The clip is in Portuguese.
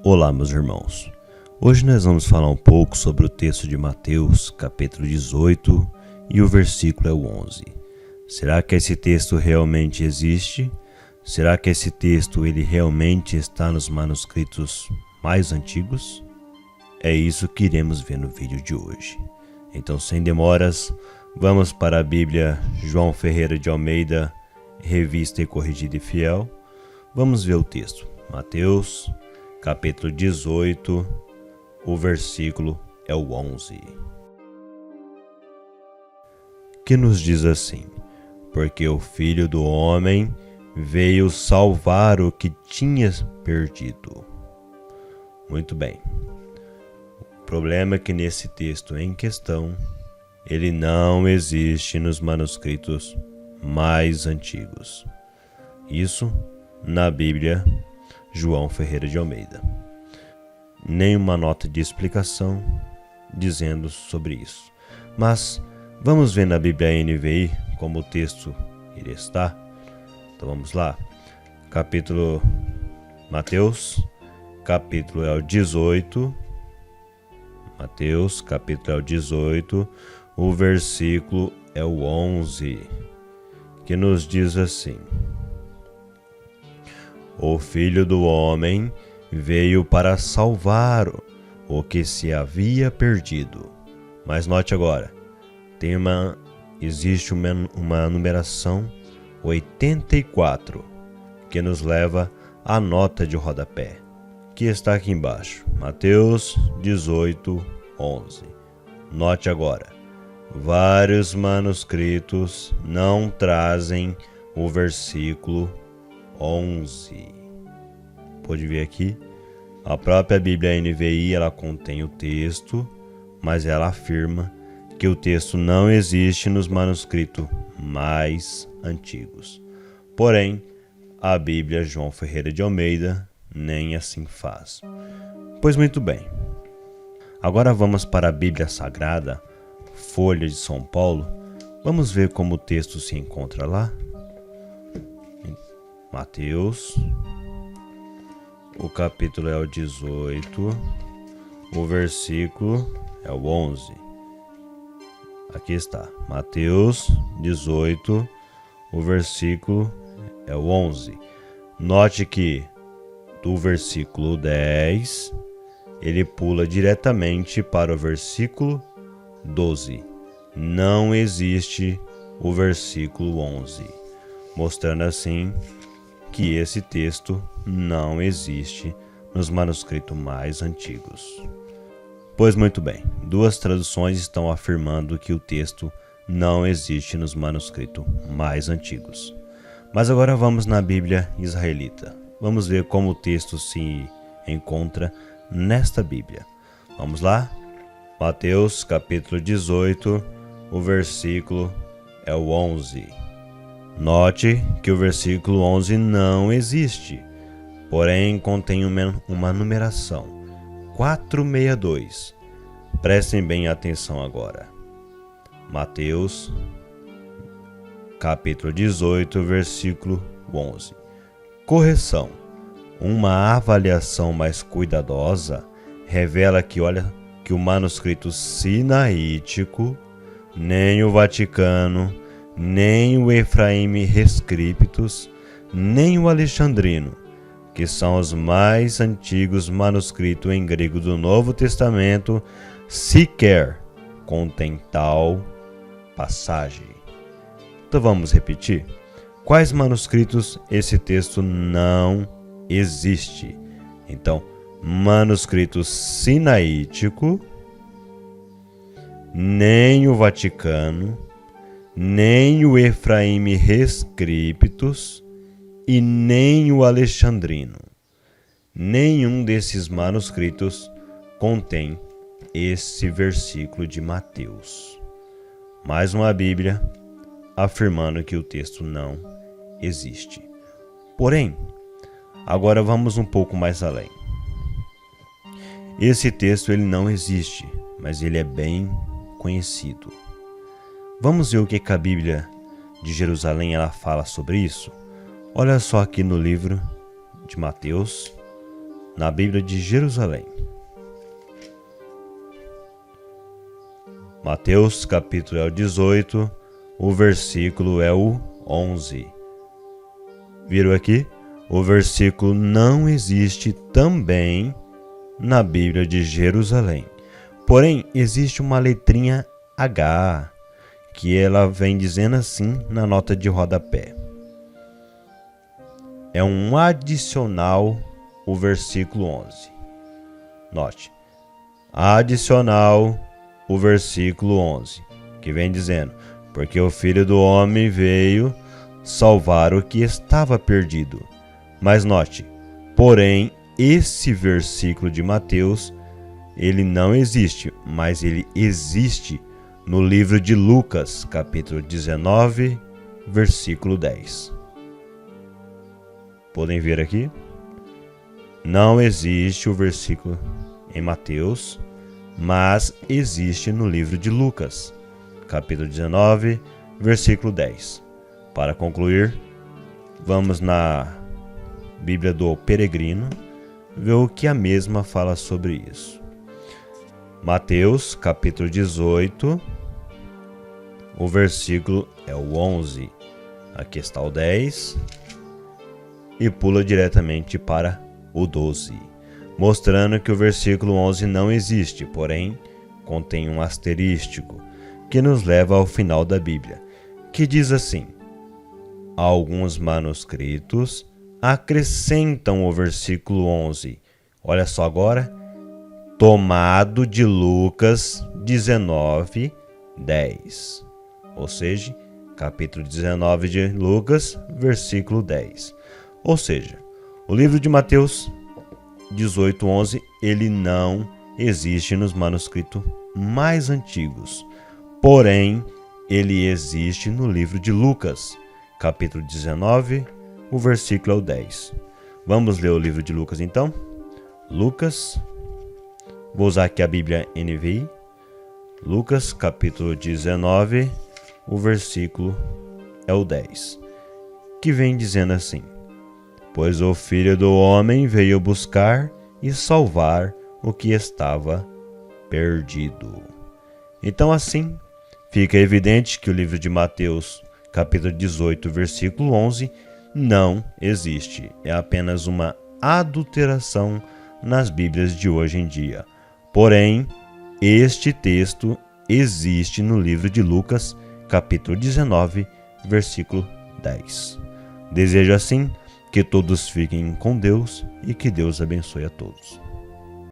Olá, meus irmãos. Hoje nós vamos falar um pouco sobre o texto de Mateus, capítulo 18, e o versículo é o 11. Será que esse texto realmente existe? Será que esse texto ele realmente está nos manuscritos mais antigos? É isso que iremos ver no vídeo de hoje. Então, sem demoras, vamos para a Bíblia João Ferreira de Almeida, Revista e Corrigida e Fiel. Vamos ver o texto. Mateus, capítulo 18, o versículo é o 11. Que nos diz assim: porque o Filho do Homem veio salvar o que tinha perdido. Muito bem. O problema é que nesse texto em questão, ele não existe nos manuscritos mais antigos. Isso na Bíblia João Ferreira de Almeida. Nenhuma nota de explicação dizendo sobre isso. Mas vamos ver na Bíblia NVI como o texto ele está. Então vamos lá. Mateus, capítulo é o 18. Mateus, capítulo é o 18. O versículo é o 11. Que nos diz assim: o Filho do Homem veio para salvar o que se havia perdido. Mas note agora, existe uma numeração 84, que nos leva à nota de rodapé, que está aqui embaixo. Mateus 18, 11. Note agora, vários manuscritos não trazem o versículo 11. Pode ver aqui, a própria Bíblia NVI ela contém o texto, mas ela afirma que o texto não existe nos manuscritos mais antigos. Porém, a Bíblia João Ferreira de Almeida nem assim faz. Pois muito bem. Agora vamos para a Bíblia Sagrada, Folha de São Paulo. Vamos ver como o texto se encontra lá. Mateus, o capítulo é o 18, o versículo é o 11. Aqui está, Mateus 18, o versículo é o 11. Note que do versículo 10, ele pula diretamente para o versículo 12. Não existe o versículo 11, mostrando assim que esse texto não existe nos manuscritos mais antigos. Pois muito bem, duas traduções estão afirmando que o texto não existe nos manuscritos mais antigos. Mas agora vamos na Bíblia israelita. Vamos ver como o texto se encontra nesta Bíblia. Vamos lá? Mateus capítulo 18, o versículo é o 11. Note que o versículo 11 não existe, porém contém uma numeração, 462. Prestem bem atenção agora. Mateus, capítulo 18, versículo 11. Correção. Uma avaliação mais cuidadosa revela que o manuscrito sinaítico, nem o Vaticano, nem o Efraime Rescriptus, nem o Alexandrino, que são os mais antigos manuscritos em grego do Novo Testamento, sequer contém tal passagem. Então vamos repetir. Quais manuscritos esse texto não existe? Então, manuscrito sinaítico, nem o Vaticano, nem o Efraime Rescriptus e nem o Alexandrino. Nenhum desses manuscritos contém esse versículo de Mateus. Mais uma Bíblia afirmando que o texto não existe. Porém, agora vamos um pouco mais além. Esse texto ele não existe, mas ele é bem conhecido. Vamos ver o que a Bíblia de Jerusalém ela fala sobre isso? Olha só aqui no livro de Mateus, na Bíblia de Jerusalém. Mateus capítulo é o 18, o versículo é o 11. Viram aqui? O versículo não existe também na Bíblia de Jerusalém. Porém, existe uma letrinha H, que ela vem dizendo assim na nota de rodapé. É um adicional o versículo 11. Note, adicional o versículo 11, que vem dizendo: porque o Filho do Homem veio salvar o que estava perdido. Mas note, porém, esse versículo de Mateus, ele não existe, mas ele existe no livro de Lucas, capítulo 19, versículo 10. Podem ver aqui? Não existe o versículo em Mateus, mas existe no livro de Lucas, capítulo 19, versículo 10. Para concluir, vamos na Bíblia do Peregrino ver o que a mesma fala sobre isso. Mateus, capítulo 18, o versículo é o 11. Aqui está o 10 e pula diretamente para o 12, mostrando que o versículo 11 não existe, porém contém um asterístico que nos leva ao final da Bíblia, que diz assim: alguns manuscritos acrescentam o versículo 11. Olha só agora, tomado de Lucas 19, 10. Ou seja, capítulo 19 de Lucas, versículo 10. Ou seja, o livro de Mateus 18, 11, ele não existe nos manuscritos mais antigos. Porém, ele existe no livro de Lucas, capítulo 19, o versículo é o 10. Vamos ler o livro de Lucas então? Lucas, vou usar aqui a Bíblia NVI. Lucas, capítulo 19, o versículo é o 10, que vem dizendo assim: pois o Filho do Homem veio buscar e salvar o que estava perdido. Então assim, fica evidente que o livro de Mateus, capítulo 18, versículo 11, não existe. É apenas uma adulteração nas Bíblias de hoje em dia. Porém, este texto existe no livro de Lucas, capítulo 19, versículo 10. Desejo assim que todos fiquem com Deus e que Deus abençoe a todos.